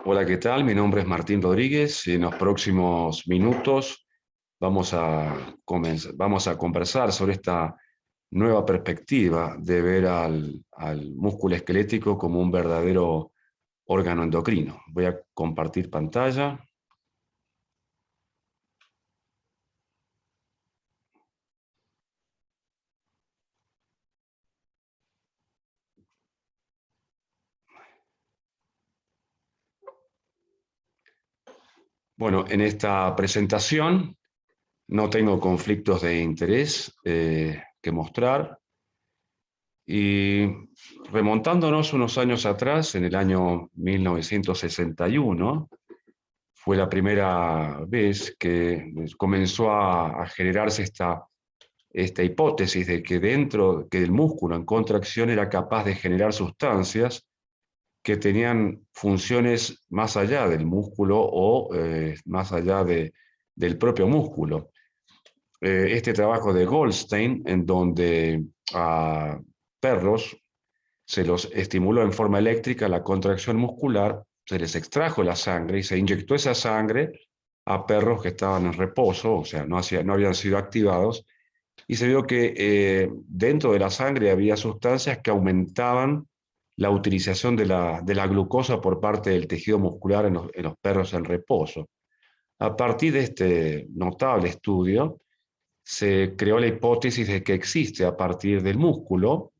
Hola, ¿qué tal? Mi nombre es Martín Rodríguez y en los próximos minutos vamos a conversar sobre esta nueva perspectiva de ver al músculo esquelético como un verdadero órgano endocrino. Voy a compartir pantalla. Bueno, en esta presentación no tengo conflictos de interés que mostrar. Y remontándonos unos años atrás, en el año 1961, fue la primera vez que comenzó a generarse esta hipótesis de que que el músculo en contracción era capaz de generar sustancias que tenían funciones más allá del músculo o más allá del propio músculo. Este trabajo de Goldstein, en donde a perros se los estimuló en forma eléctrica la contracción muscular, se les extrajo la sangre y se inyectó esa sangre a perros que estaban en reposo, o sea, no habían sido activados, y se vio que dentro de la sangre había sustancias que aumentaban la utilización de la glucosa por parte del tejido muscular en los perros en reposo. A partir de este notable estudio, se creó la hipótesis de que existe a partir del músculo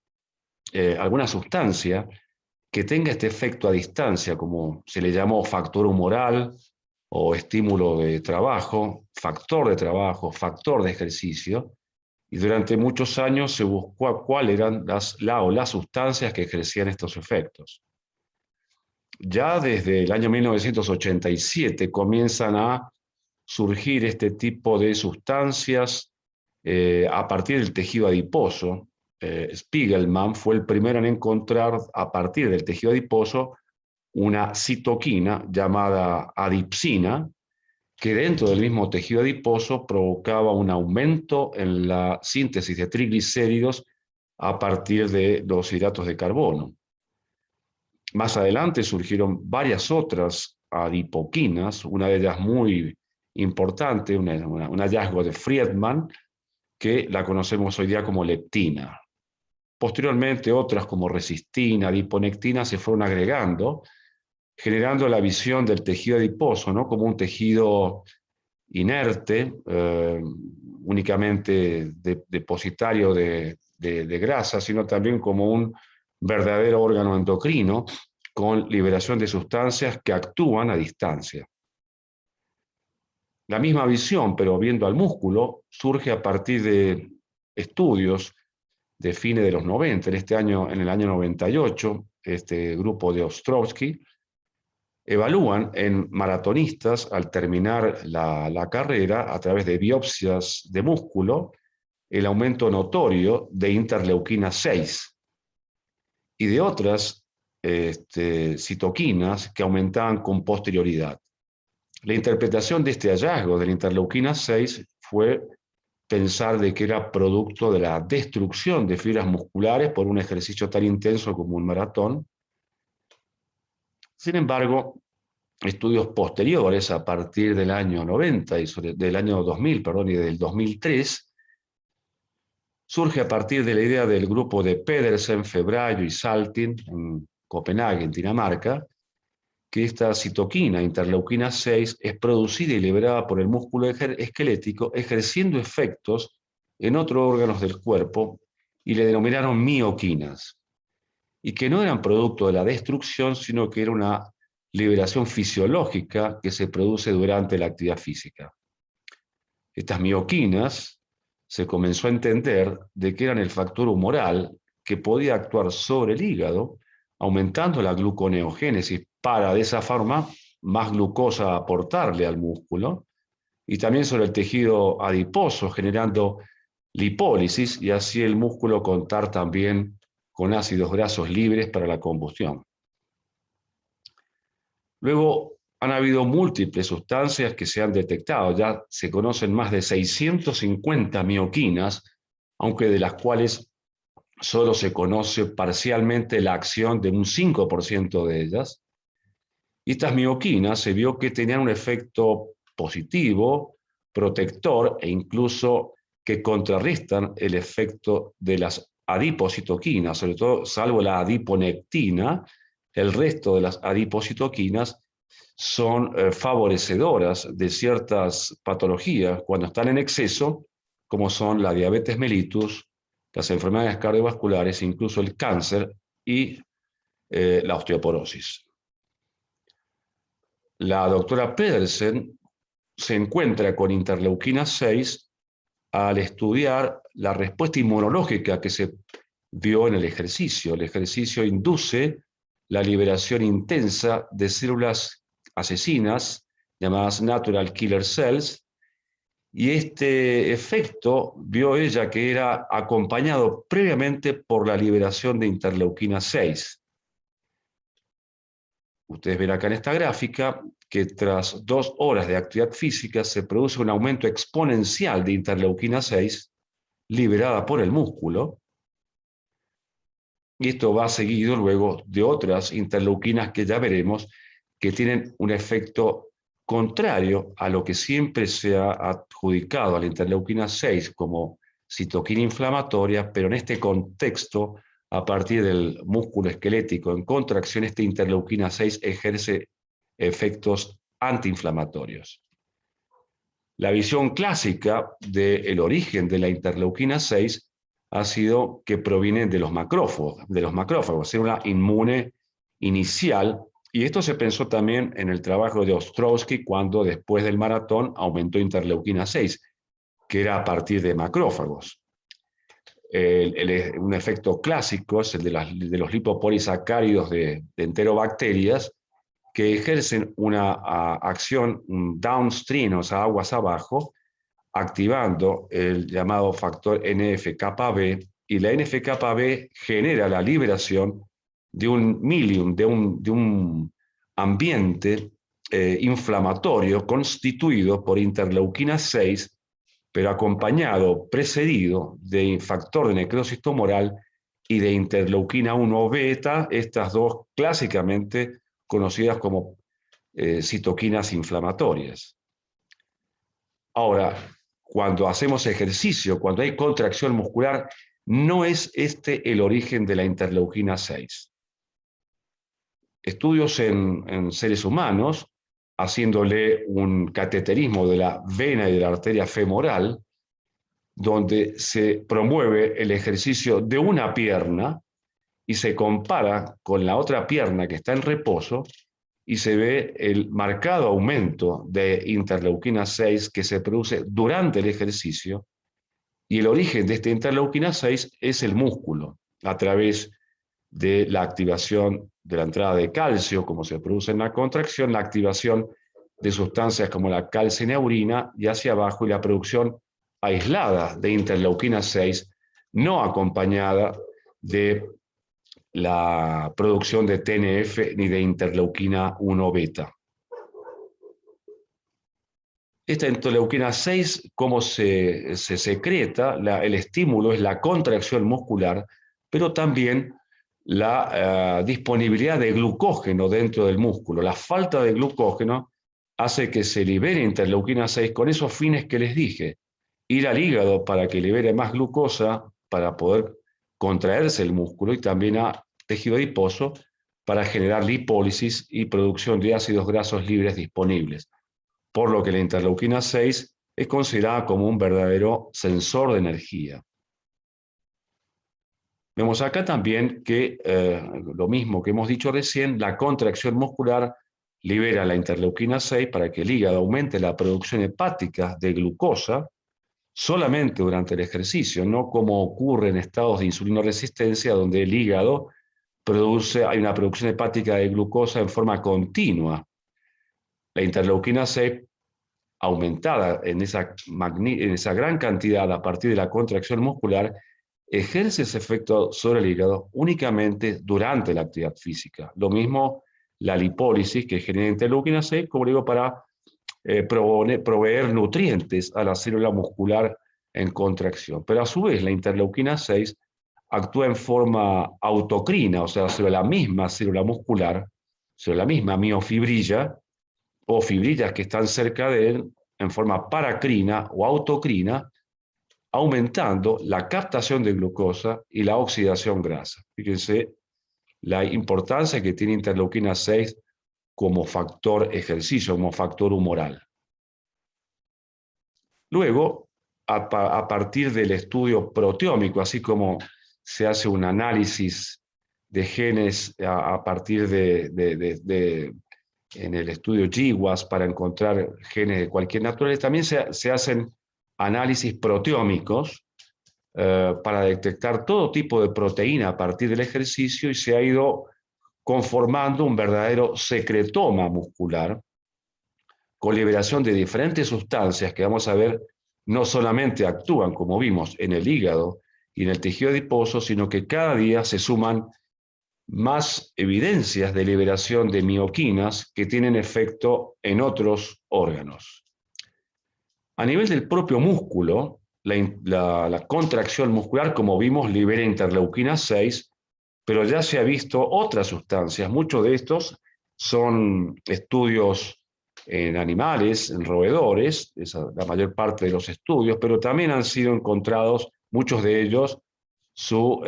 alguna sustancia que tenga este efecto a distancia, como se le llamó factor humoral o estímulo de trabajo, factor de ejercicio, y durante muchos años se buscó cuáles eran las sustancias que ejercían estos efectos. Ya desde el año 1987 comienzan a surgir este tipo de sustancias a partir del tejido adiposo. Spiegelman fue el primero en encontrar a partir del tejido adiposo una citoquina llamada adipsina, que dentro del mismo tejido adiposo provocaba un aumento en la síntesis de triglicéridos a partir de los hidratos de carbono. Más adelante surgieron varias otras adipoquinas, una de ellas muy importante, un hallazgo de Friedman, que la conocemos hoy día como leptina. Posteriormente, otras como resistina, adiponectina se fueron agregando, generando la visión del tejido adiposo, ¿no?, como un tejido inerte, únicamente depositario de grasa, sino también como un verdadero órgano endocrino con liberación de sustancias que actúan a distancia. La misma visión, pero viendo al músculo, surge a partir de estudios de fines de los 90. En el año 98, este grupo de Ostrowski evalúan en maratonistas al terminar la carrera a través de biopsias de músculo el aumento notorio de interleuquina 6 y de otras citoquinas que aumentaban con posterioridad. La interpretación de este hallazgo de la interleuquina 6 fue pensar de que era producto de la destrucción de fibras musculares por un ejercicio tan intenso como un maratón. Sin embargo, estudios posteriores a partir del año 90 y del año 2000, perdón, y del 2003, surge a partir de la idea del grupo de Pedersen, Febrayo y Saltin en Copenhague, en Dinamarca, que esta citoquina, interleuquina 6, es producida y liberada por el músculo esquelético, ejerciendo efectos en otros órganos del cuerpo, y le denominaron mioquinas, y que no eran producto de la destrucción, sino que era una liberación fisiológica que se produce durante la actividad física. Estas mioquinas se comenzó a entender de que eran el factor humoral que podía actuar sobre el hígado, aumentando la gluconeogénesis para de esa forma más glucosa aportarle al músculo, y también sobre el tejido adiposo, generando lipólisis y así el músculo contar también con ácidos grasos libres para la combustión. Luego han habido múltiples sustancias que se han detectado, ya se conocen más de 650 mioquinas, aunque de las cuales solo se conoce parcialmente la acción de un 5% de ellas. Y estas mioquinas se vio que tenían un efecto positivo, protector e incluso que contrarrestan el efecto de las adipocitoquinas, sobre todo salvo la adiponectina, el resto de las adipocitoquinas son favorecedoras de ciertas patologías cuando están en exceso, como son la diabetes mellitus, las enfermedades cardiovasculares, incluso el cáncer y la osteoporosis. La doctora Pedersen se encuentra con interleuquina 6 al estudiar la respuesta inmunológica que se vio en el ejercicio. El ejercicio induce la liberación intensa de células asesinas llamadas natural killer cells, y este efecto vio ella que era acompañado previamente por la liberación de interleuquina 6. Ustedes ven acá en esta gráfica que tras 2 horas de actividad física se produce un aumento exponencial de interleuquina 6 liberada por el músculo, y esto va seguido luego de otras interleuquinas que ya veremos que tienen un efecto contrario a lo que siempre se ha adjudicado a la interleuquina 6 como citoquina inflamatoria, pero en este contexto, a partir del músculo esquelético en contracción, esta interleuquina 6 ejerce efectos antiinflamatorios. La visión clásica del origen de la interleuquina 6 ha sido que proviene de los macrófagos, célula inmune inicial, y esto se pensó también en el trabajo de Ostrowski cuando después del maratón aumentó interleuquina 6, que era a partir de macrófagos. Un efecto clásico es el de los lipopolisacáridos de enterobacterias, que ejercen una acción downstream, o sea, aguas abajo, activando el llamado factor NF-κB, y la NF-κB genera la liberación de un milium, de un ambiente inflamatorio constituido por interleuquina 6, pero acompañado, precedido de factor de necrosis tumoral y de interleuquina 1 beta, estas dos clásicamente conocidas como citoquinas inflamatorias. Ahora, cuando hacemos ejercicio, cuando hay contracción muscular, no es este el origen de la interleuquina 6. Estudios en seres humanos, haciéndole un cateterismo de la vena y de la arteria femoral, donde se promueve el ejercicio de una pierna y se compara con la otra pierna que está en reposo, y se ve el marcado aumento de interleuquina 6 que se produce durante el ejercicio, y el origen de esta interleuquina 6 es el músculo, a través de la activación de la entrada de calcio, como se produce en la contracción, la activación de sustancias como la calcineurina, y hacia abajo, y la producción aislada de interleuquina 6, no acompañada de la producción de TNF ni de interleuquina 1 beta. Esta interleuquina 6, ¿cómo se secreta? El estímulo es la contracción muscular, pero también la disponibilidad de glucógeno dentro del músculo. La falta de glucógeno hace que se libere interleuquina 6 con esos fines que les dije: ir al hígado para que libere más glucosa para poder contraerse el músculo, y también a tejido adiposo para generar lipólisis y producción de ácidos grasos libres disponibles, por lo que la interleuquina 6 es considerada como un verdadero sensor de energía. Vemos acá también que lo mismo que hemos dicho recién, la contracción muscular libera la interleuquina 6 para que el hígado aumente la producción hepática de glucosa solamente durante el ejercicio, no como ocurre en estados de insulinoresistencia, donde el hígado hay una producción hepática de glucosa en forma continua. La interleuquina 6, aumentada en esa gran cantidad a partir de la contracción muscular, ejerce ese efecto sobre el hígado únicamente durante la actividad física. Lo mismo la lipólisis que genera interleuquina 6, como digo, para proveer nutrientes a la célula muscular en contracción. Pero a su vez la interleuquina 6 actúa en forma autocrina, o sea, sobre la misma célula muscular, sobre la misma miofibrilla o fibrillas que están cerca de él en forma paracrina o autocrina, aumentando la captación de glucosa y la oxidación grasa. Fíjense la importancia que tiene interleuquina 6 como factor ejercicio, como factor humoral. Luego, a partir del estudio proteómico, así como se hace un análisis de genes a partir en el estudio GWAS para encontrar genes de cualquier naturaleza, también se hacen análisis proteómicos para detectar todo tipo de proteína a partir del ejercicio y se ha ido conformando un verdadero secretoma muscular con liberación de diferentes sustancias que vamos a ver no solamente actúan, como vimos, en el hígado y en el tejido adiposo, sino que cada día se suman más evidencias de liberación de mioquinas que tienen efecto en otros órganos. A nivel del propio músculo, la contracción muscular, como vimos, libera interleuquina 6, pero ya se ha visto otras sustancias. Muchos de estos son estudios en animales, en roedores, la mayor parte de los estudios, pero también han sido encontrados, muchos de ellos, su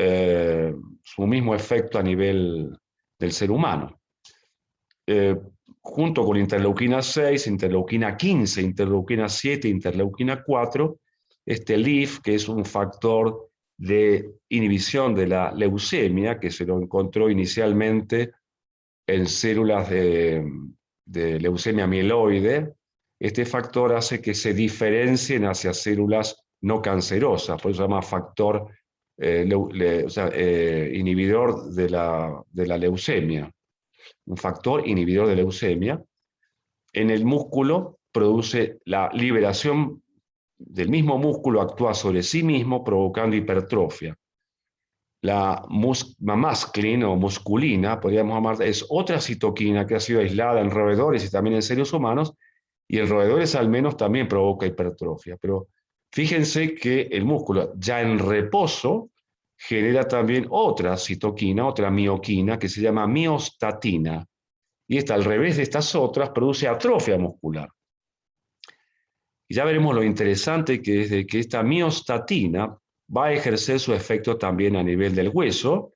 mismo efecto a nivel del ser humano. Junto con interleuquina 6, interleuquina 15, interleuquina 7, interleuquina 4, este LIF, que es un factor de inhibición de la leucemia, que se lo encontró inicialmente en células de leucemia mieloide. Este factor hace que se diferencien hacia células no cancerosas, por eso se llama factor inhibidor de la leucemia, un factor inhibidor de leucemia. En el músculo produce la liberación del mismo músculo, actúa sobre sí mismo provocando hipertrofia. La masclin o musculina, podríamos llamar, es otra citoquina que ha sido aislada en roedores y también en seres humanos, y en roedores al menos también provoca hipertrofia. Pero fíjense que el músculo ya en reposo genera también otra citoquina, otra mioquina, que se llama miostatina. Y esta, al revés de estas otras, produce atrofia muscular. Y ya veremos lo interesante que es de que esta miostatina va a ejercer su efecto también a nivel del hueso,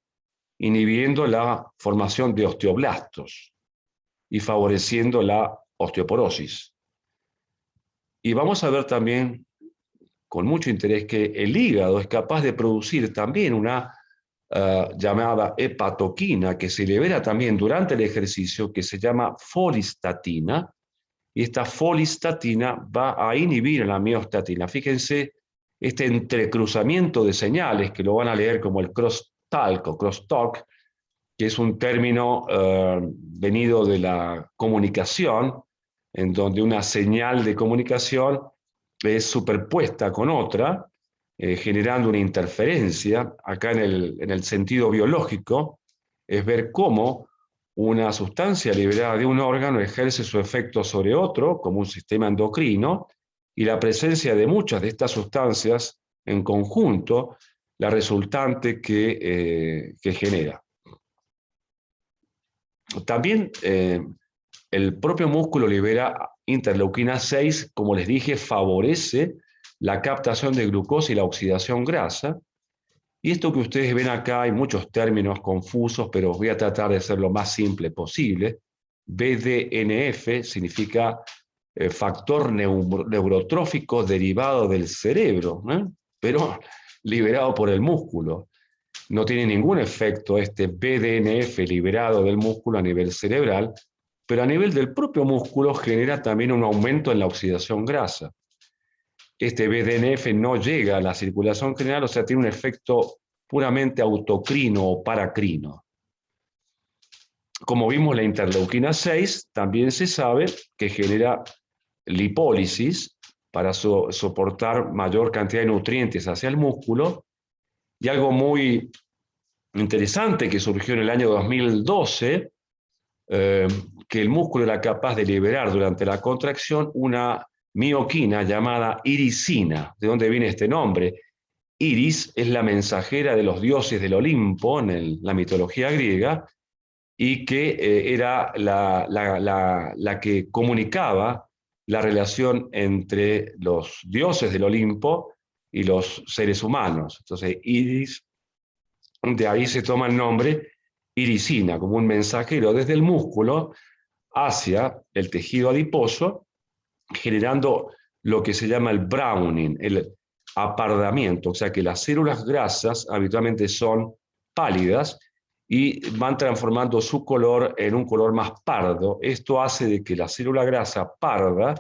inhibiendo la formación de osteoblastos y favoreciendo la osteoporosis. Y vamos a ver también con mucho interés que el hígado es capaz de producir también una llamada hepatoquina que se libera también durante el ejercicio, que se llama folistatina, y esta folistatina va a inhibir la miostatina. Fíjense este entrecruzamiento de señales que lo van a leer como el crosstalk o crosstalk, que es un término venido de la comunicación, en donde una señal de comunicación es superpuesta con otra, generando una interferencia. Acá en el sentido biológico es ver cómo una sustancia liberada de un órgano ejerce su efecto sobre otro, como un sistema endocrino, y la presencia de muchas de estas sustancias en conjunto, la resultante que genera. También el propio músculo libera interleuquina 6, como les dije, favorece la captación de glucosa y la oxidación grasa. Y esto que ustedes ven acá, hay muchos términos confusos, pero voy a tratar de ser lo más simple posible. BDNF significa factor neurotrófico derivado del cerebro, pero liberado por el músculo. No tiene ningún efecto este BDNF liberado del músculo a nivel cerebral, pero a nivel del propio músculo genera también un aumento en la oxidación grasa. Este BDNF no llega a la circulación general, o sea, tiene un efecto puramente autocrino o paracrino. Como vimos, la interleuquina 6 también se sabe que genera lipólisis para soportar mayor cantidad de nutrientes hacia el músculo. Y algo muy interesante que surgió en el año 2012, que el músculo era capaz de liberar durante la contracción una mioquina llamada irisina. ¿De dónde viene este nombre? Iris es la mensajera de los dioses del Olimpo en la mitología griega, y que era la que comunicaba la relación entre los dioses del Olimpo y los seres humanos. Entonces, Iris, de ahí se toma el nombre irisina, como un mensajero desde el músculo hacia el tejido adiposo, generando lo que se llama el browning, el apardamiento, o sea que las células grasas habitualmente son pálidas y van transformando su color en un color más pardo. Esto hace de que la célula grasa parda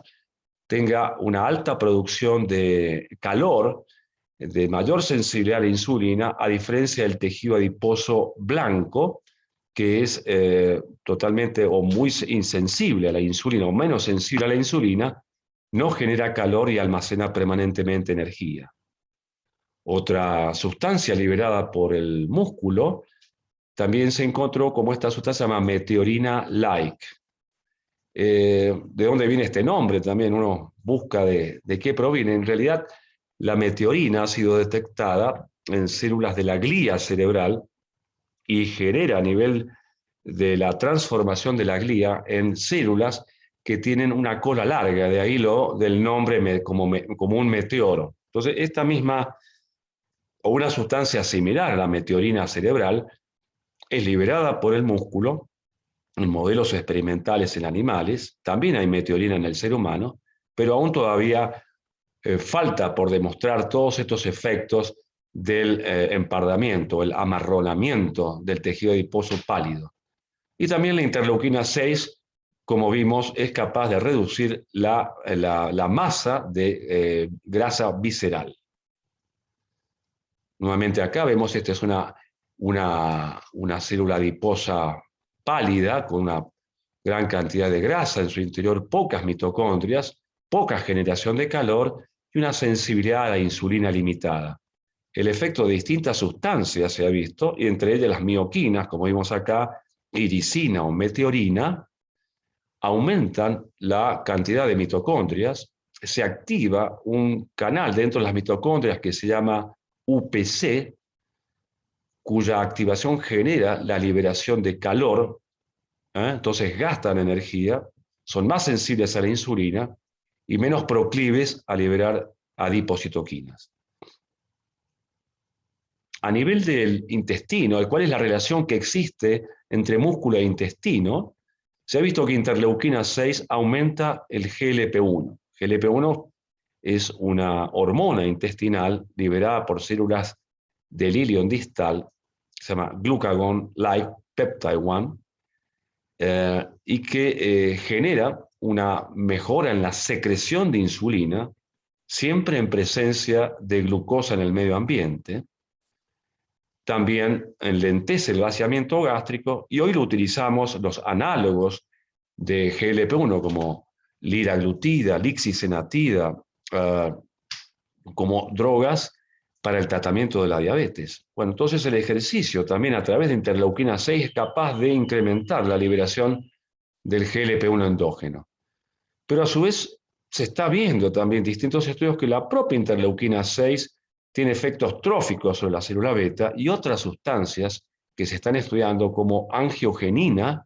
tenga una alta producción de calor, de mayor sensibilidad a la insulina, a diferencia del tejido adiposo blanco, que es totalmente o muy insensible a la insulina o menos sensible a la insulina, no genera calor y almacena permanentemente energía. Otra sustancia liberada por el músculo también se encontró como esta sustancia se llama meteorina-like. ¿De dónde viene este nombre? También uno busca de qué proviene. En realidad, la meteorina ha sido detectada en células de la glía cerebral y genera a nivel de la transformación de la glía en células que tienen una cola larga, de ahí lo del nombre como un meteoro. Entonces, esta misma o una sustancia similar a la meteorina cerebral es liberada por el músculo en modelos experimentales en animales, también hay meteorina en el ser humano, pero aún todavía falta por demostrar todos estos efectos del empardamiento, el amarronamiento del tejido adiposo pálido. Y también la interleuquina 6, como vimos, es capaz de reducir la masa de grasa visceral. Nuevamente acá vemos, esta es una célula adiposa pálida con una gran cantidad de grasa en su interior, pocas mitocondrias, poca generación de calor y una sensibilidad a la insulina limitada. El efecto de distintas sustancias se ha visto, y entre ellas las mioquinas, como vimos acá, irisina o meteorina, aumentan la cantidad de mitocondrias, se activa un canal dentro de las mitocondrias que se llama UPC, cuya activación genera la liberación de calor, entonces gastan energía, son más sensibles a la insulina y menos proclives a liberar adipocitoquinas. A nivel del intestino, ¿cuál es la relación que existe entre músculo e intestino? Se ha visto que interleuquina 6 aumenta el GLP-1. GLP-1 es una hormona intestinal liberada por células del ilion distal, se llama glucagon-like peptide 1, y que genera una mejora en la secreción de insulina, siempre en presencia de glucosa en el medio ambiente. También enlentece el vaciamiento gástrico y hoy lo utilizamos los análogos de GLP-1 como liraglutida, lixisenatida, como drogas para el tratamiento de la diabetes. Bueno, entonces el ejercicio también a través de interleuquina 6 es capaz de incrementar la liberación del GLP-1 endógeno. Pero a su vez se está viendo también distintos estudios que la propia interleuquina 6 tiene efectos tróficos sobre la célula beta y otras sustancias que se están estudiando como angiogenina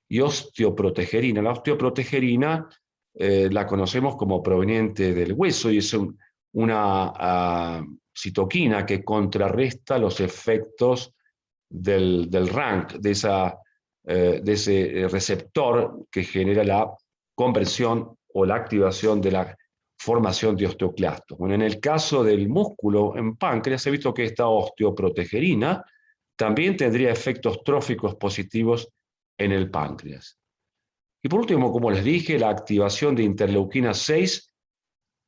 y osteoprotegerina. La osteoprotegerina la conocemos como proveniente del hueso y es una citoquina que contrarresta los efectos del RANK, de ese receptor que genera la conversión o la activación de la formación de osteoclastos. Bueno, en el caso del músculo en páncreas, he visto que esta osteoprotegerina también tendría efectos tróficos positivos en el páncreas. Y por último, como les dije, la activación de interleuquina 6,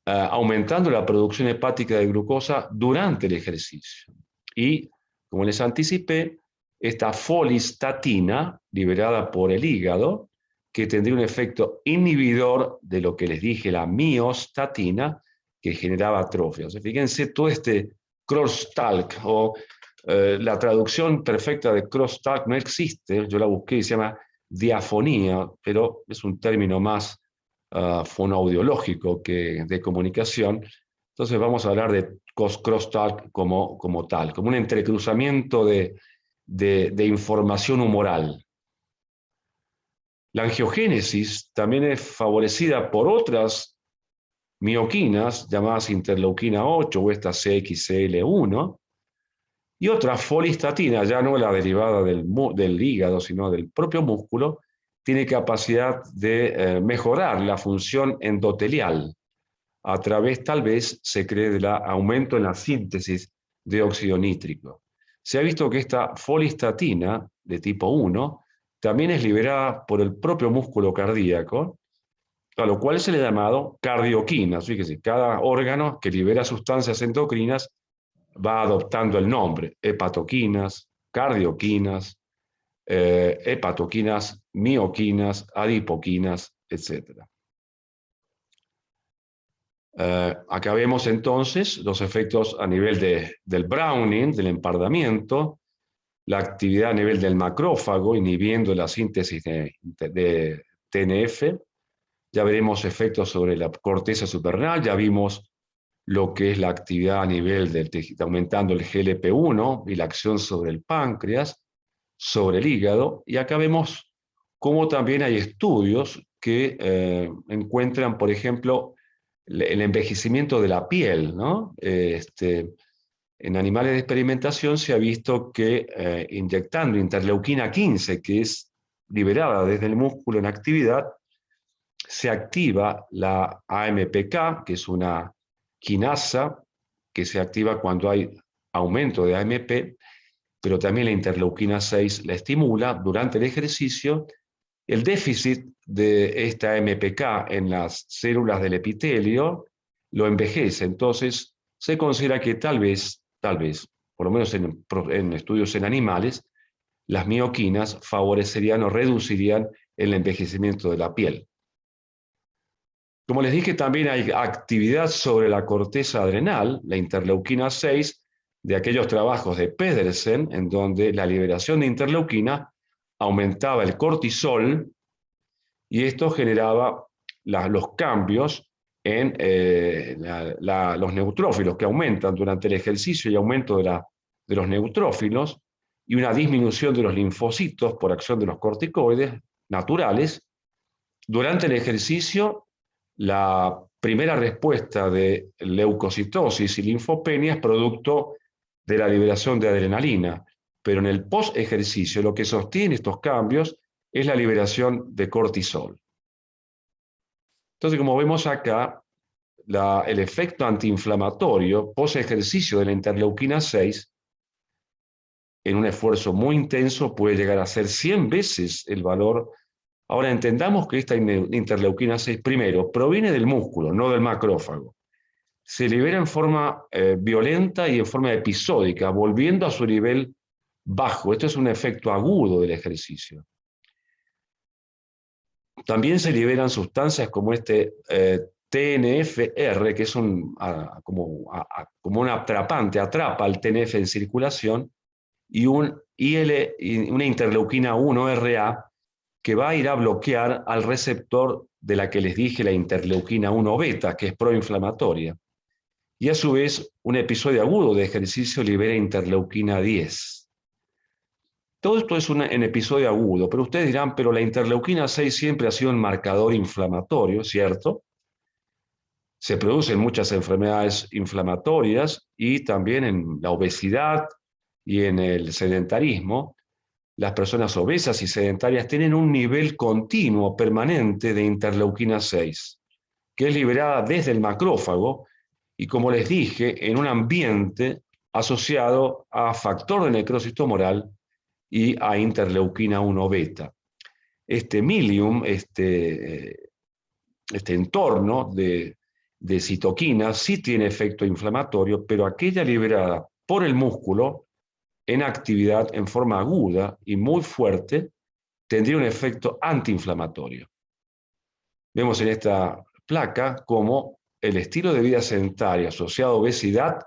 aumentando la producción hepática de glucosa durante el ejercicio. Y, como les anticipé, esta folistatina, liberada por el hígado, que tendría un efecto inhibidor de lo que les dije, la miostatina, que generaba atrofia. O sea, fíjense todo este crosstalk, o la traducción perfecta de crosstalk no existe, yo la busqué y se llama diafonía, pero es un término más fonoaudiológico que de comunicación. Entonces vamos a hablar de crosstalk como tal, como un entrecruzamiento de información humoral. La angiogénesis también es favorecida por otras mioquinas, llamadas interleuquina 8 o esta CXCL1, y otra folistatina, ya no la derivada del hígado, sino del propio músculo, tiene capacidad de mejorar la función endotelial a través, tal vez, se cree, del aumento en la síntesis de óxido nítrico. Se ha visto que esta folistatina de tipo 1 también es liberada por el propio músculo cardíaco, a lo cual se le ha llamado cardioquinas. Fíjese, cada órgano que libera sustancias endocrinas va adoptando el nombre: hepatoquinas, cardioquinas, hepatoquinas, mioquinas, adipoquinas, etc. Acá vemos entonces los efectos a nivel del Browning, del empardamiento, la actividad a nivel del macrófago, inhibiendo la síntesis de TNF. Ya veremos efectos sobre la corteza suprarrenal, ya vimos lo que es la actividad a nivel aumentando el GLP-1 y la acción sobre el páncreas, sobre el hígado, y acá vemos cómo también hay estudios que encuentran, por ejemplo, el envejecimiento de la piel, ¿no? En animales de experimentación se ha visto que inyectando interleuquina 15, que es liberada desde el músculo en actividad, se activa la AMPK, que es una quinasa que se activa cuando hay aumento de AMP, pero también la interleuquina 6 la estimula durante el ejercicio. El déficit de esta AMPK en las células del epitelio lo envejece, entonces se considera que tal vez, por lo menos en estudios en animales, las mioquinas favorecerían o reducirían el envejecimiento de la piel. Como les dije, también hay actividad sobre la corteza adrenal, la interleuquina 6, de aquellos trabajos de Pedersen, en donde la liberación de interleuquina aumentaba el cortisol y esto generaba los cambios en los neutrófilos, que aumentan durante el ejercicio y aumento de los neutrófilos, y una disminución de los linfocitos por acción de los corticoides naturales. Durante el ejercicio, la primera respuesta de leucocitosis y linfopenia es producto de la liberación de adrenalina, pero en el post-ejercicio lo que sostiene estos cambios es la liberación de cortisol. Entonces, como vemos acá, el efecto antiinflamatorio post-ejercicio de la interleuquina 6 en un esfuerzo muy intenso puede llegar a ser 100 veces el valor. Ahora entendamos que esta interleuquina 6 primero proviene del músculo, no del macrófago. Se libera en forma violenta y en forma episódica, volviendo a su nivel bajo. Esto es un efecto agudo del ejercicio. También se liberan sustancias como este TNFR, que es como un atrapante, atrapa al TNF en circulación, y una interleuquina 1RA, que va a ir a bloquear al receptor de la que les dije, la interleuquina 1 beta, que es proinflamatoria. Y a su vez, un episodio agudo de ejercicio libera interleuquina 10. Todo esto es en episodio agudo, pero ustedes dirán, pero la interleuquina 6 siempre ha sido un marcador inflamatorio, ¿cierto? Se produce en muchas enfermedades inflamatorias y también en la obesidad y en el sedentarismo. Las personas obesas y sedentarias tienen un nivel continuo, permanente de interleuquina 6, que es liberada desde el macrófago y, como les dije, en un ambiente asociado a factor de necrosis tumoral y a interleuquina 1 beta. Este milium, este entorno de citoquinas sí tiene efecto inflamatorio, pero aquella liberada por el músculo en actividad en forma aguda y muy fuerte tendría un efecto antiinflamatorio. Vemos en esta placa cómo el estilo de vida sedentario asociado a obesidad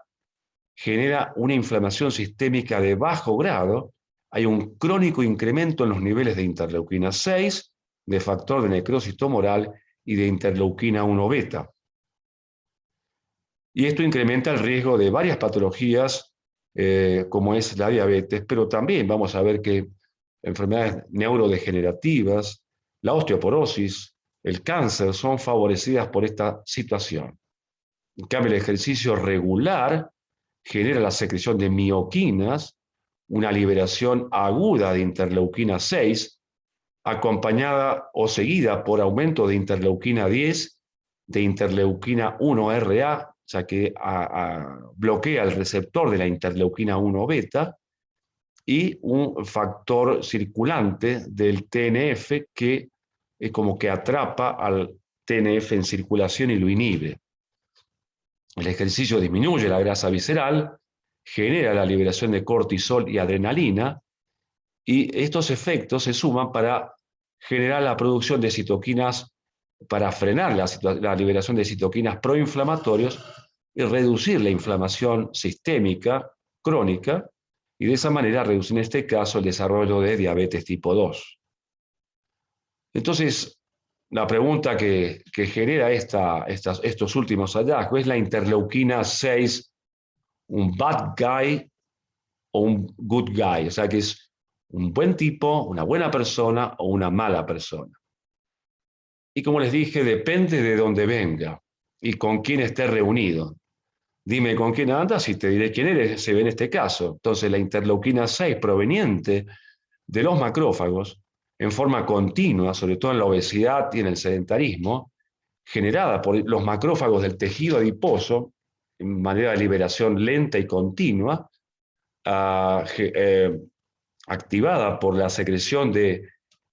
genera una inflamación sistémica de bajo grado. Hay un crónico incremento en los niveles de interleuquina 6, de factor de necrosis tumoral y de interleuquina 1 beta. Y esto incrementa el riesgo de varias patologías, como es la diabetes, pero también vamos a ver que enfermedades neurodegenerativas, la osteoporosis, el cáncer son favorecidas por esta situación. En cambio, el ejercicio regular genera la secreción de mioquinas, una liberación aguda de interleuquina 6, acompañada o seguida por aumento de interleuquina 10, de interleuquina 1RA, ya que bloquea el receptor de la interleuquina 1 beta, y un factor circulante del TNF que es como que atrapa al TNF en circulación y lo inhibe. El ejercicio disminuye la grasa visceral, genera la liberación de cortisol y adrenalina, y estos efectos se suman para generar la producción de citoquinas, para frenar la liberación de citoquinas proinflamatorios y reducir la inflamación sistémica crónica, y de esa manera reducir en este caso el desarrollo de diabetes tipo 2. Entonces, la pregunta que genera estos últimos hallazgos es: ¿la interleuquina 6 un bad guy o un good guy? O sea, que es un buen tipo, una buena persona o una mala persona. Y como les dije, depende de dónde venga y con quién esté reunido. Dime con quién andas y te diré quién eres, se ve en este caso. Entonces, la interleuquina 6 proveniente de los macrófagos, en forma continua, sobre todo en la obesidad y en el sedentarismo, generada por los macrófagos del tejido adiposo, en manera de liberación lenta y continua, activada por la secreción de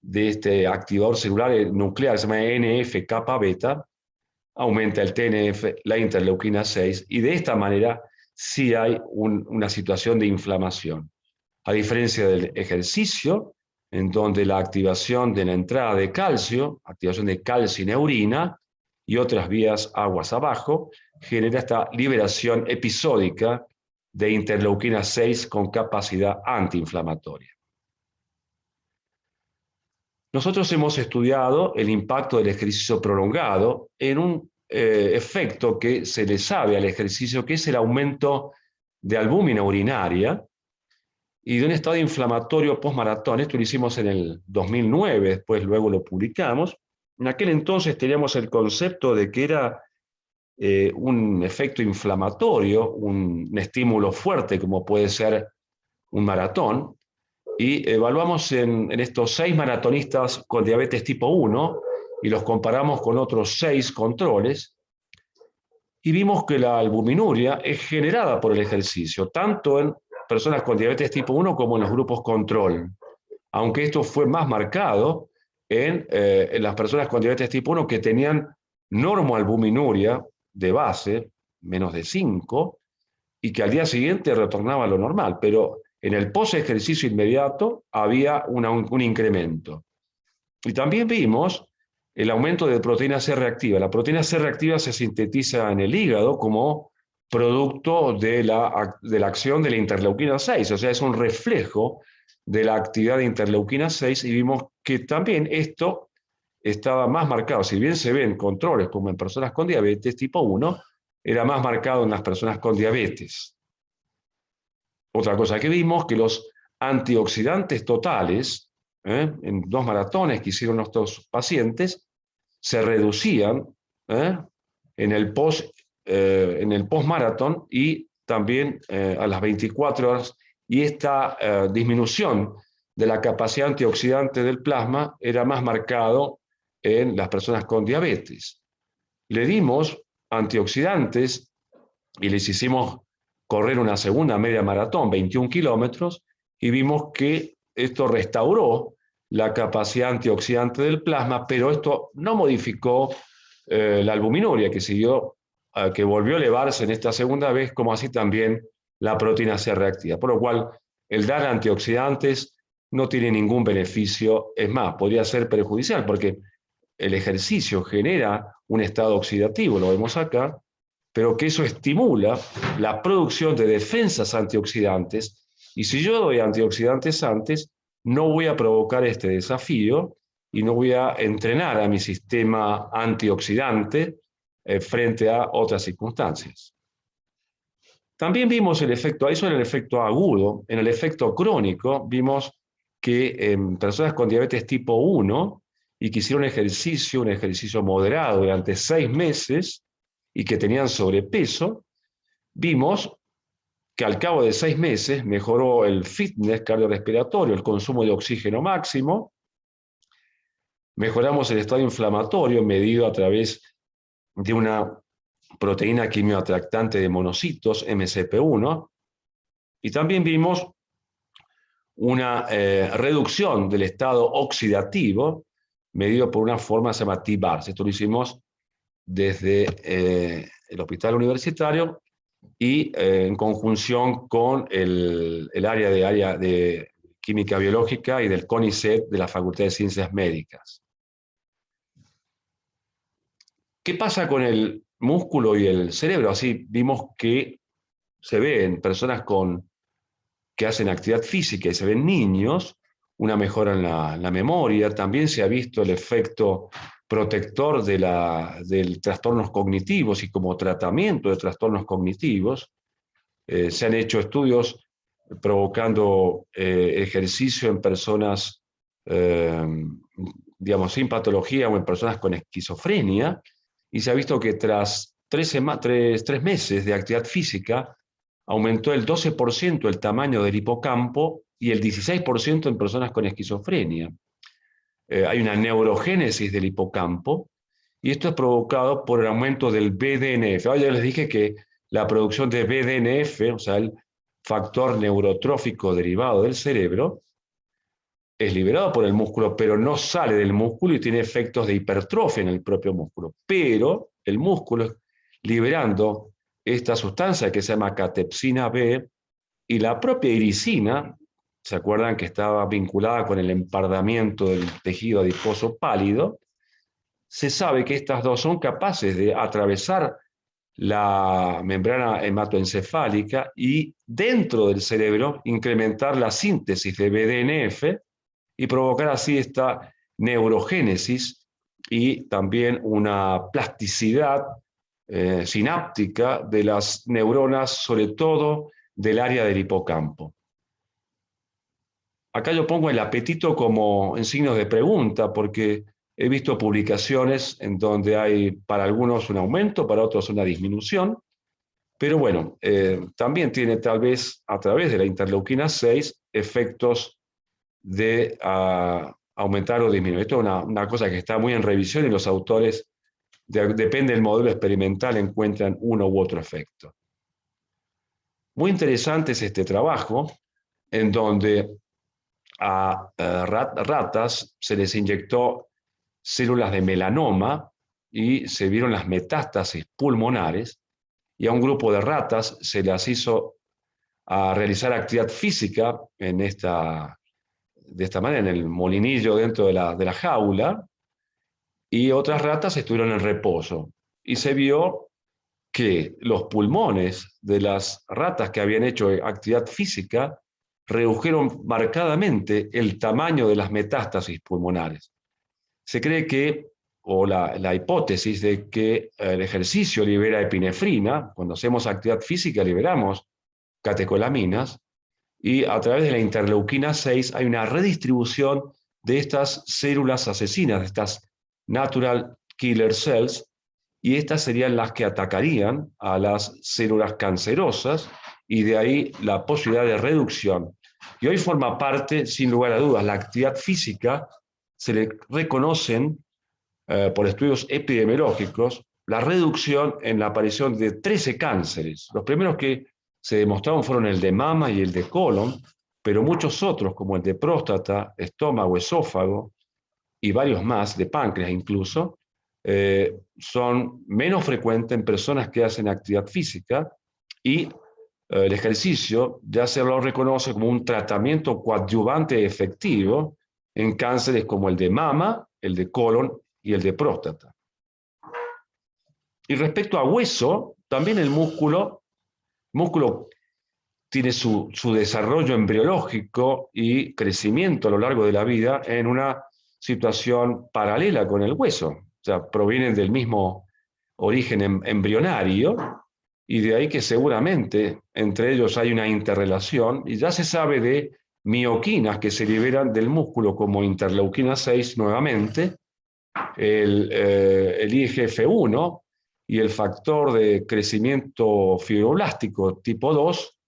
este activador celular nuclear, se llama NF-kappa beta, aumenta el TNF, la interleuquina 6, y de esta manera sí hay una situación de inflamación. A diferencia del ejercicio, en donde la activación de la entrada de calcio, activación de calcineurina y otras vías aguas abajo, genera esta liberación episódica de interleuquina 6 con capacidad antiinflamatoria. Nosotros hemos estudiado el impacto del ejercicio prolongado en un efecto que se le sabe al ejercicio, que es el aumento de albúmina urinaria y de un estado inflamatorio postmaratón. Esto lo hicimos en el 2009, después luego lo publicamos. En aquel entonces teníamos el concepto de que era un efecto inflamatorio, un estímulo fuerte como puede ser un maratón, y evaluamos en estos 6 maratonistas con diabetes tipo 1 y los comparamos con otros 6 controles, y vimos que la albuminuria es generada por el ejercicio, tanto en personas con diabetes tipo 1 como en los grupos control, aunque esto fue más marcado en las personas con diabetes tipo 1 que tenían normoalbuminuria de base, menos de 5, y que al día siguiente retornaba a lo normal, pero en el post-ejercicio inmediato había un incremento. Y también vimos el aumento de proteína C reactiva. La proteína C reactiva se sintetiza en el hígado como producto de la acción de la interleuquina 6, o sea, es un reflejo de la actividad de interleuquina 6, y vimos que también esto estaba más marcado, si bien se ven controles como en personas con diabetes tipo 1, era más marcado en las personas con diabetes. Otra cosa que vimos, que los antioxidantes totales, en 2 maratones que hicieron estos pacientes, se reducían en el post-maratón y también a las 24 horas, y esta disminución de la capacidad antioxidante del plasma era más marcado en las personas con diabetes. Le dimos antioxidantes y les hicimos correr una segunda media maratón, 21 kilómetros, y vimos que esto restauró la capacidad antioxidante del plasma, pero esto no modificó la albuminuria, que volvió a elevarse en esta segunda vez, como así también la proteína C reactiva. Por lo cual, el dar antioxidantes no tiene ningún beneficio, es más, podría ser perjudicial, porque el ejercicio genera un estado oxidativo, lo vemos acá, pero que eso estimula la producción de defensas antioxidantes, y si yo doy antioxidantes antes, no voy a provocar este desafío y no voy a entrenar a mi sistema antioxidante frente a otras circunstancias. También vimos el efecto, eso en el efecto agudo. En el efecto crónico vimos que en personas con diabetes tipo 1 y que hicieron un ejercicio moderado durante 6 meses y que tenían sobrepeso, vimos que al cabo de 6 meses mejoró el fitness cardiorrespiratorio, el consumo de oxígeno máximo, mejoramos el estado inflamatorio medido a través de una proteína quimioatractante de monocitos, MCP1, y también vimos una reducción del estado oxidativo medido por una forma que se llama T-bars. Esto lo hicimos desde el hospital universitario y en conjunción con el área de química biológica y del CONICET de la Facultad de Ciencias Médicas. ¿Qué pasa con el músculo y el cerebro? Así vimos que se ve en personas que hacen actividad física y se ven niños, una mejora en la memoria. También se ha visto el efecto protector de trastornos cognitivos y como tratamiento de trastornos cognitivos. Se han hecho estudios provocando ejercicio en personas, digamos, sin patología o en personas con esquizofrenia, y se ha visto que tras 3 meses de actividad física aumentó el 12% el tamaño del hipocampo y el 16% en personas con esquizofrenia. Hay una neurogénesis del hipocampo y esto es provocado por el aumento del BDNF. Ahora ya les dije que la producción de BDNF, o sea, el factor neurotrófico derivado del cerebro, es liberado por el músculo, pero no sale del músculo y tiene efectos de hipertrofia en el propio músculo. Pero el músculo, liberando esta sustancia que se llama catepsina B y la propia iricina, ¿se acuerdan que estaba vinculada con el empardamiento del tejido adiposo pálido? Se sabe que estas dos son capaces de atravesar la membrana hematoencefálica y dentro del cerebro incrementar la síntesis de BDNF y provocar así esta neurogénesis y también una plasticidad sináptica de las neuronas, sobre todo del área del hipocampo. Acá yo pongo el apetito como en signos de pregunta, porque he visto publicaciones en donde hay para algunos un aumento, para otros una disminución, pero bueno, también tiene tal vez a través de la interleuquina 6 efectos de aumentar o disminuir. Esto es una cosa que está muy en revisión y los autores, depende del modelo experimental, encuentran uno u otro efecto. Muy interesante es este trabajo, en donde a ratas se les inyectó células de melanoma y se vieron las metástasis pulmonares, y a un grupo de ratas se las hizo a realizar actividad física de esta manera, en el molinillo dentro de la jaula, y otras ratas estuvieron en reposo. Y se vio que los pulmones de las ratas que habían hecho actividad física redujeron marcadamente el tamaño de las metástasis pulmonares. Se cree que, o la hipótesis de que el ejercicio libera epinefrina, cuando hacemos actividad física liberamos catecolaminas, y a través de la interleuquina 6 hay una redistribución de estas células asesinas, de estas natural killer cells, y estas serían las que atacarían a las células cancerosas, y de ahí la posibilidad de reducción. Y hoy forma parte, sin lugar a dudas, la actividad física, se le reconocen por estudios epidemiológicos la reducción en la aparición de 13 cánceres. Los primeros que se demostraron fueron el de mama y el de colon, pero muchos otros, como el de próstata, estómago, esófago y varios más, de páncreas incluso, son menos frecuentes en personas que hacen actividad física, y el ejercicio ya se lo reconoce como un tratamiento coadyuvante efectivo en cánceres como el de mama, el de colon y el de próstata. Y respecto a hueso, también el músculo tiene su desarrollo embriológico y crecimiento a lo largo de la vida en una situación paralela con el hueso. O sea, provienen del mismo origen embrionario, y de ahí que seguramente entre ellos hay una interrelación, y ya se sabe de mioquinas que se liberan del músculo como interleuquina 6 nuevamente, el IGF-1 y el factor de crecimiento fibroblástico tipo 2,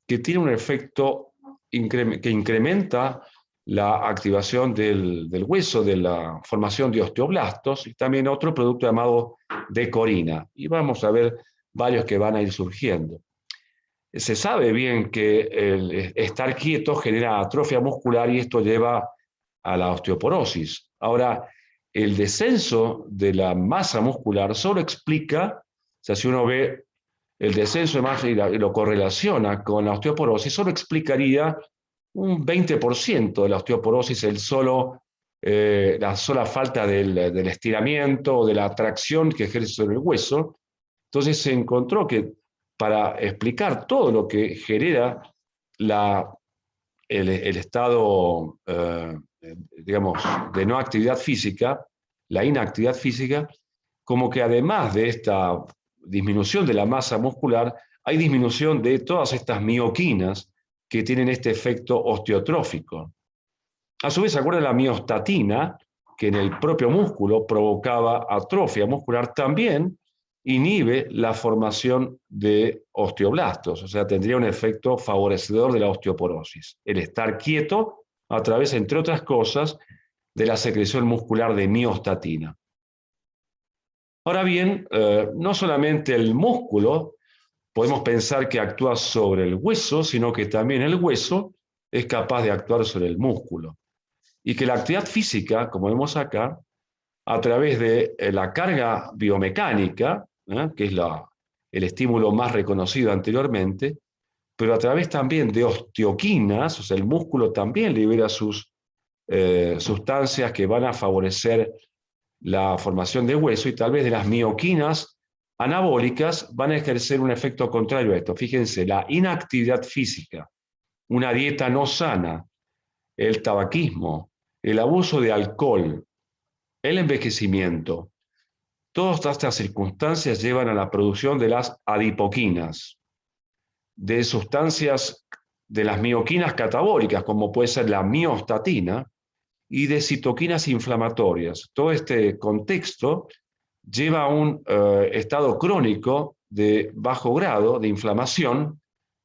que tiene un efecto que incrementa la activación del hueso, de la formación de osteoblastos, y también otro producto llamado decorina. Y vamos a ver varios que van a ir surgiendo. Se sabe bien que el estar quieto genera atrofia muscular y esto lleva a la osteoporosis. Ahora, el descenso de la masa muscular solo explica, o sea, si uno ve el descenso de masa y lo correlaciona con la osteoporosis, solo explicaría un 20% de la osteoporosis, la sola falta del estiramiento o de la tracción que ejerce sobre el hueso. Entonces se encontró que para explicar todo lo que genera el estado, digamos, de no actividad física, la inactividad física, como que además de esta disminución de la masa muscular, hay disminución de todas estas mioquinas que tienen este efecto osteotrófico. A su vez, ¿se acuerdan de la miostatina, que en el propio músculo provocaba atrofia muscular? También inhibe la formación de osteoblastos, o sea, tendría un efecto favorecedor de la osteoporosis. El estar quieto a través, entre otras cosas, de la secreción muscular de miostatina. Ahora bien, no solamente el músculo podemos pensar que actúa sobre el hueso, sino que también el hueso es capaz de actuar sobre el músculo. Y que la actividad física, como vemos acá, a través de la carga biomecánica, que es el estímulo más reconocido anteriormente, pero a través también de osteoquinas, o sea, el músculo también libera sus sustancias que van a favorecer la formación de hueso, y tal vez de las mioquinas anabólicas van a ejercer un efecto contrario a esto. Fíjense, la inactividad física, una dieta no sana, el tabaquismo, el abuso de alcohol, el envejecimiento, todas estas circunstancias llevan a la producción de las adipoquinas, de sustancias de las mioquinas catabólicas, como puede ser la miostatina, y de citoquinas inflamatorias. Todo este contexto lleva a un estado crónico de bajo grado de inflamación,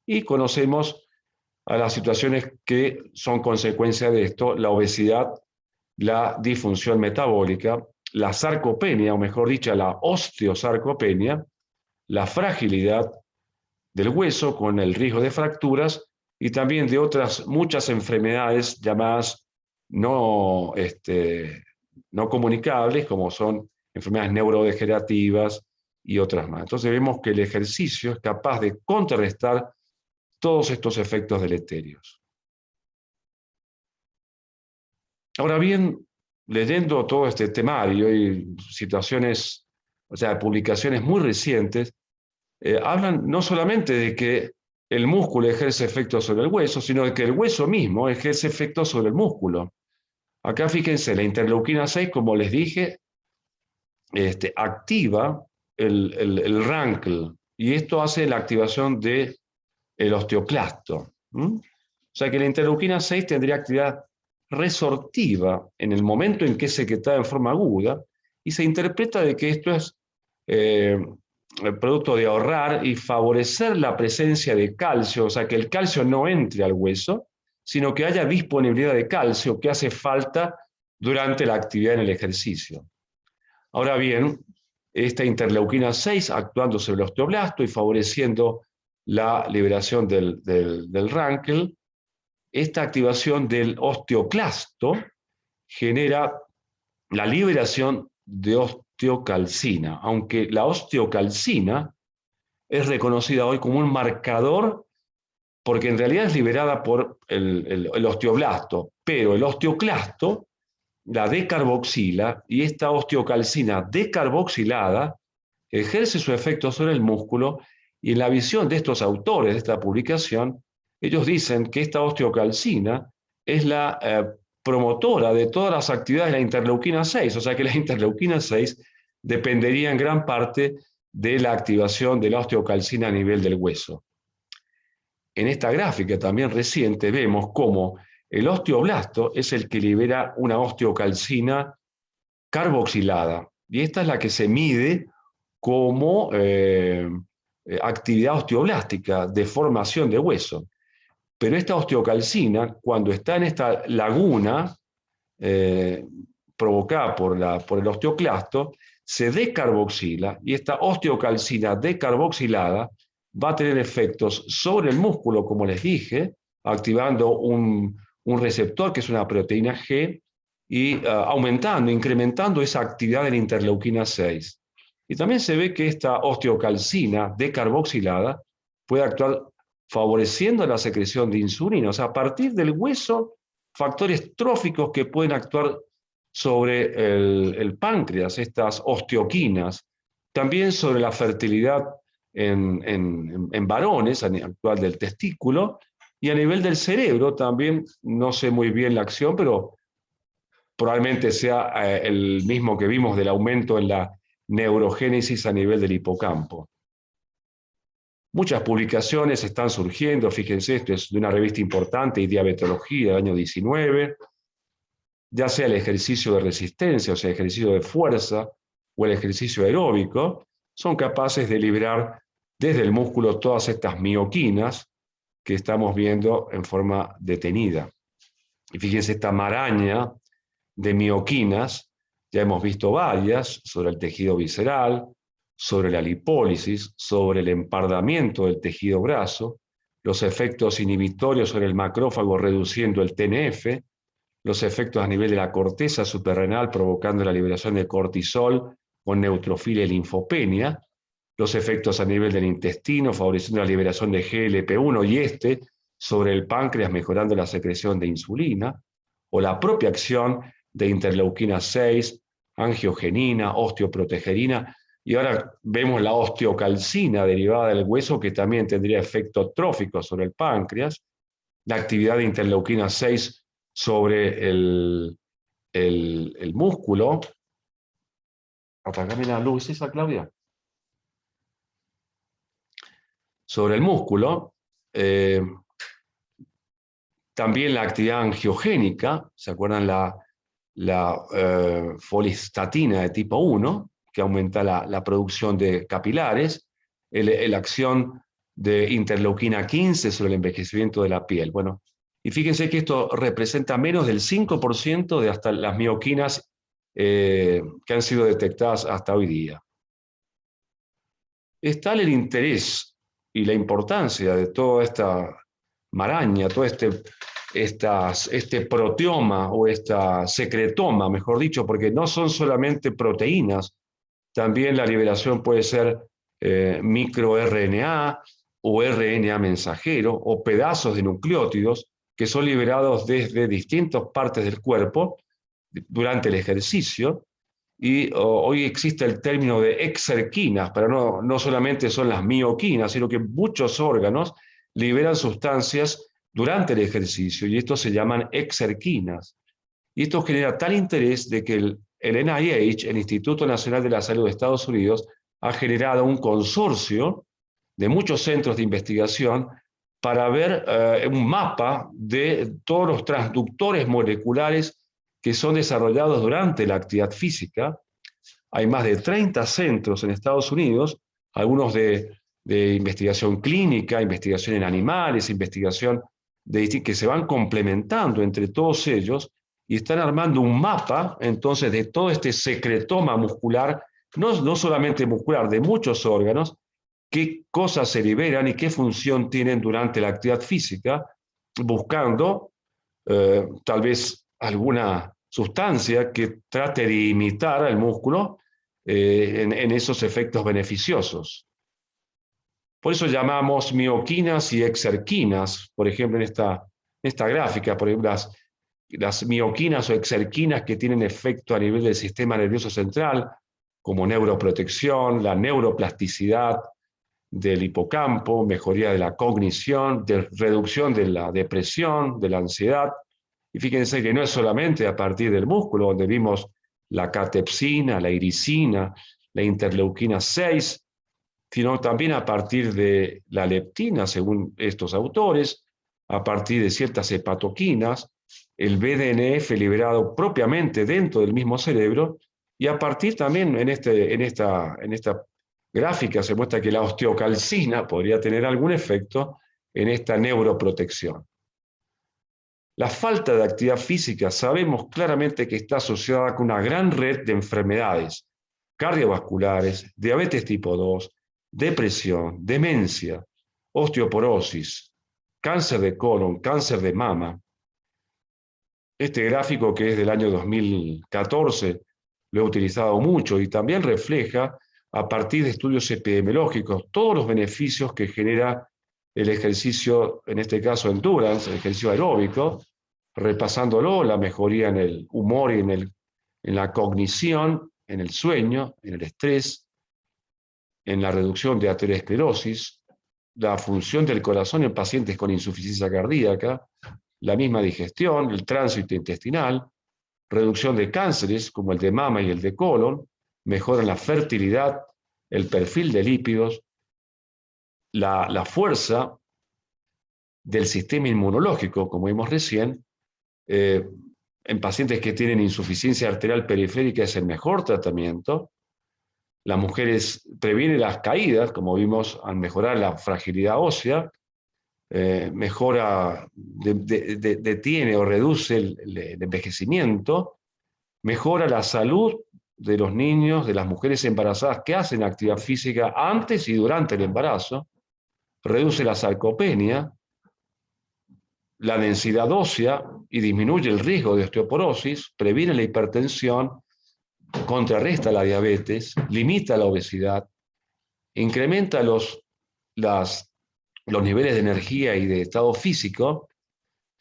y conocemos a las situaciones que son consecuencia de esto: la obesidad, la disfunción metabólica, la sarcopenia, o mejor dicho, la osteosarcopenia, la fragilidad del hueso con el riesgo de fracturas, y también de otras muchas enfermedades llamadas no comunicables, como son enfermedades neurodegenerativas y otras más. Entonces vemos que el ejercicio es capaz de contrarrestar todos estos efectos deleterios. Ahora bien, leyendo todo este temario y situaciones, o sea, publicaciones muy recientes, hablan no solamente de que el músculo ejerce efectos sobre el hueso, sino de que el hueso mismo ejerce efectos sobre el músculo. Acá fíjense, la interleuquina 6, como les dije, activa el RANKL, y esto hace la activación del osteoclasto. O sea que la interleuquina 6 tendría actividad resortiva en el momento en que es secretada en forma aguda, y se interpreta de que esto es el producto de ahorrar y favorecer la presencia de calcio, o sea, que el calcio no entre al hueso, sino que haya disponibilidad de calcio que hace falta durante la actividad en el ejercicio. Ahora bien, esta interleuquina 6 actuando sobre el osteoblasto y favoreciendo la liberación del RANKL, esta activación del osteoclasto genera la liberación de osteocalcina, aunque la osteocalcina es reconocida hoy como un marcador, porque en realidad es liberada por el osteoblasto, pero el osteoclasto la decarboxila, y esta osteocalcina decarboxilada ejerce su efecto sobre el músculo. Y en la visión de estos autores de esta publicación, ellos dicen que esta osteocalcina es la promotora de todas las actividades de la interleuquina 6, o sea que la interleuquina 6 dependería en gran parte de la activación de la osteocalcina a nivel del hueso. En esta gráfica también reciente vemos cómo el osteoblasto es el que libera una osteocalcina carboxilada. Y esta es la que se mide como actividad osteoblástica de formación de hueso. Pero esta osteocalcina, cuando está en esta laguna eh, provocada por el osteoclasto, se decarboxila y esta osteocalcina decarboxilada va a tener efectos sobre el músculo, como les dije, activando un receptor que es una proteína G y aumentando, incrementando esa actividad de la interleuquina 6. Y también se ve que esta osteocalcina decarboxilada puede actuar favoreciendo la secreción de insulina, o sea, a partir del hueso, factores tróficos que pueden actuar sobre el páncreas, estas osteoquinas, también sobre la fertilidad en varones, a nivel actual del testículo, y a nivel del cerebro también, no sé muy bien la acción, pero probablemente sea el mismo que vimos del aumento en la neurogénesis a nivel del hipocampo. Muchas publicaciones están surgiendo, fíjense, esto es de una revista importante, y Diabetología, del año 19, ya sea el ejercicio de resistencia, o sea, el ejercicio de fuerza, o el ejercicio aeróbico, son capaces de liberar desde el músculo todas estas mioquinas que estamos viendo en forma detenida. Y fíjense esta maraña de mioquinas, ya hemos visto varias sobre el tejido visceral, sobre la lipólisis, sobre el empardamiento del tejido graso, los efectos inhibitorios sobre el macrófago reduciendo el TNF, los efectos a nivel de la corteza suprarrenal provocando la liberación de cortisol con neutrofilia y linfopenia, los efectos a nivel del intestino favoreciendo la liberación de GLP-1 y sobre el páncreas mejorando la secreción de insulina, o la propia acción de interleuquina 6, angiogenina, osteoprotegerina, y ahora vemos la osteocalcina derivada del hueso que también tendría efecto trófico sobre el páncreas, la actividad de interleuquina 6 sobre el músculo. Apagame la luz esa, Claudia. Sobre el músculo, también la actividad angiogénica, ¿se acuerdan la folistatina de tipo 1, que aumenta la producción de capilares, la acción de interleuquina 15 sobre el envejecimiento de la piel? Bueno, y fíjense que esto representa menos del 5% de hasta las mioquinas que han sido detectadas hasta hoy día. Es tal el interés y la importancia de toda esta maraña, todo este proteoma o esta secretoma, mejor dicho, porque no son solamente proteínas, también la liberación puede ser microRNA o RNA mensajero o pedazos de nucleótidos que son liberados desde distintas partes del cuerpo durante el ejercicio. Y hoy existe el término de exerquinas, pero no solamente son las mioquinas, sino que muchos órganos liberan sustancias durante el ejercicio, y estos se llaman exerquinas. Y esto genera tal interés de que el NIH, el Instituto Nacional de la Salud de Estados Unidos, ha generado un consorcio de muchos centros de investigación para ver un mapa de todos los transductores moleculares que son desarrollados durante la actividad física. Hay más de 30 centros en Estados Unidos, algunos de investigación clínica, investigación en animales, investigación que se van complementando entre todos ellos y están armando un mapa entonces de todo este secretoma muscular, no solamente muscular, de muchos órganos, qué cosas se liberan y qué función tienen durante la actividad física, buscando tal vez alguna sustancia que trate de imitar al músculo en esos efectos beneficiosos. Por eso llamamos mioquinas y exerquinas, por ejemplo, en esta gráfica, por ejemplo, las mioquinas o exerquinas que tienen efecto a nivel del sistema nervioso central, como neuroprotección, la neuroplasticidad del hipocampo, mejoría de la cognición, de reducción de la depresión, de la ansiedad. Y fíjense que no es solamente a partir del músculo, donde vimos la catepsina, la iricina, la interleuquina 6, sino también a partir de la leptina, según estos autores, a partir de ciertas hepatoquinas, el BDNF liberado propiamente dentro del mismo cerebro, Y a partir también en esta gráfica se muestra que la osteocalcina podría tener algún efecto en esta neuroprotección. La falta de actividad física sabemos claramente que está asociada con una gran red de enfermedades cardiovasculares, diabetes tipo 2, depresión, demencia, osteoporosis, cáncer de colon, cáncer de mama. Este gráfico, que es del año 2014, lo he utilizado mucho y también refleja, a partir de estudios epidemiológicos, todos los beneficios que genera el ejercicio, en este caso endurance, el ejercicio aeróbico, repasándolo, la mejoría en el humor y en la cognición, en el sueño, en el estrés, en la reducción de aterosclerosis, la función del corazón en pacientes con insuficiencia cardíaca, la misma digestión, el tránsito intestinal, reducción de cánceres como el de mama y el de colon, mejoran la fertilidad, el perfil de lípidos, la fuerza del sistema inmunológico, como vimos recién, en pacientes que tienen insuficiencia arterial periférica es el mejor tratamiento. Las mujeres previenen las caídas, como vimos, al mejorar la fragilidad ósea, mejora, detiene o reduce el envejecimiento, mejora la salud de los niños, de las mujeres embarazadas que hacen actividad física antes y durante el embarazo, reduce la sarcopenia, la densidad ósea y disminuye el riesgo de osteoporosis, previene la hipertensión, contrarresta la diabetes, limita la obesidad, incrementa los niveles de energía y de estado físico,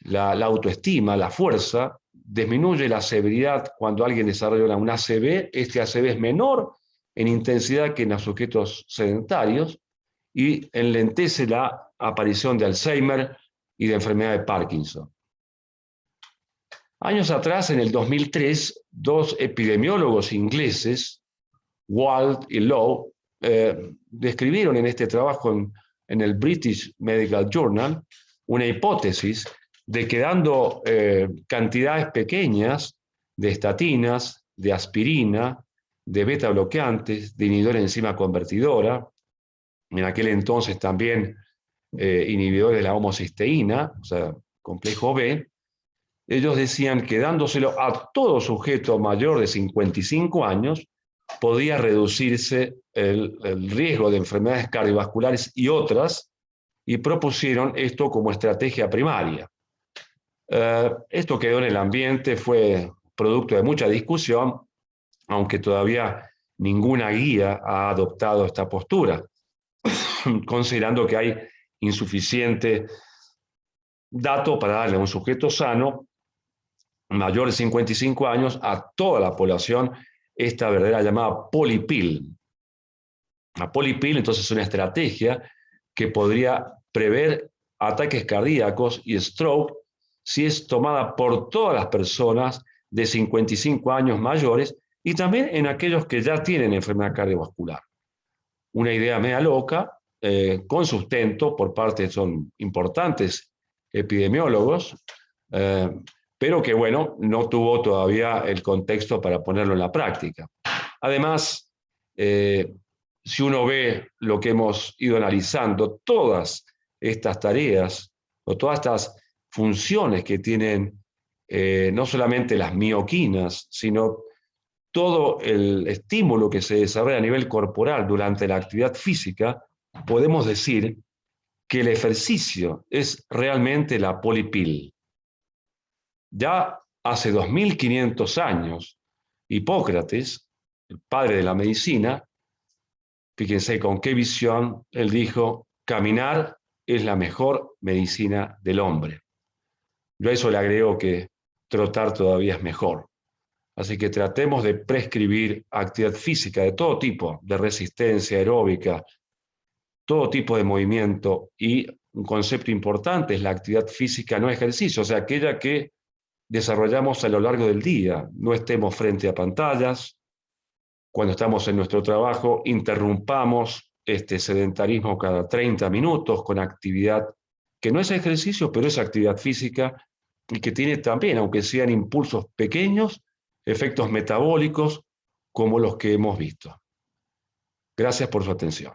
la autoestima, la fuerza, disminuye la severidad cuando alguien desarrolla un ACV. Este ACV es menor en intensidad que en los sujetos sedentarios y enlentece la aparición de Alzheimer y de enfermedad de Parkinson. Años atrás, en el 2003, dos epidemiólogos ingleses, Wald y Lowe, describieron en este trabajo en el British Medical Journal una hipótesis de que dando cantidades pequeñas de estatinas, de aspirina, de beta bloqueantes, de inhibidor de enzima convertidora, en aquel entonces también inhibidores de la homocisteína, o sea, complejo B, ellos decían que dándoselo a todo sujeto mayor de 55 años, podía reducirse el riesgo de enfermedades cardiovasculares y otras, y propusieron esto como estrategia primaria. Esto quedó en el ambiente, fue producto de mucha discusión, aunque todavía ninguna guía ha adoptado esta postura, considerando que hay insuficiente dato para darle a un sujeto sano, mayor de 55 años, a toda la población, esta verdadera llamada polipil. La polipil, entonces, es una estrategia que podría prever ataques cardíacos y stroke si es tomada por todas las personas de 55 años mayores y también en aquellos que ya tienen enfermedad cardiovascular. Una idea media loca, con sustento por parte, son importantes epidemiólogos, pero que, bueno, no tuvo todavía el contexto para ponerlo en la práctica. Además, si uno ve lo que hemos ido analizando, todas estas tareas o todas estas funciones que tienen no solamente las mioquinas, sino todo el estímulo que se desarrolla a nivel corporal durante la actividad física, podemos decir que el ejercicio es realmente la polipil. Ya hace 2500 años, Hipócrates, el padre de la medicina, fíjense con qué visión, él dijo: caminar es la mejor medicina del hombre. Yo a eso le agrego que trotar todavía es mejor. Así que tratemos de prescribir actividad física de todo tipo, de resistencia aeróbica, todo tipo de movimiento, y un concepto importante es la actividad física no ejercicio, o sea, aquella que desarrollamos a lo largo del día. No estemos frente a pantallas. Cuando estamos en nuestro trabajo, interrumpamos este sedentarismo cada 30 minutos con actividad que no es ejercicio, pero es actividad física y que tiene también, aunque sean impulsos pequeños, efectos metabólicos como los que hemos visto. Gracias por su atención.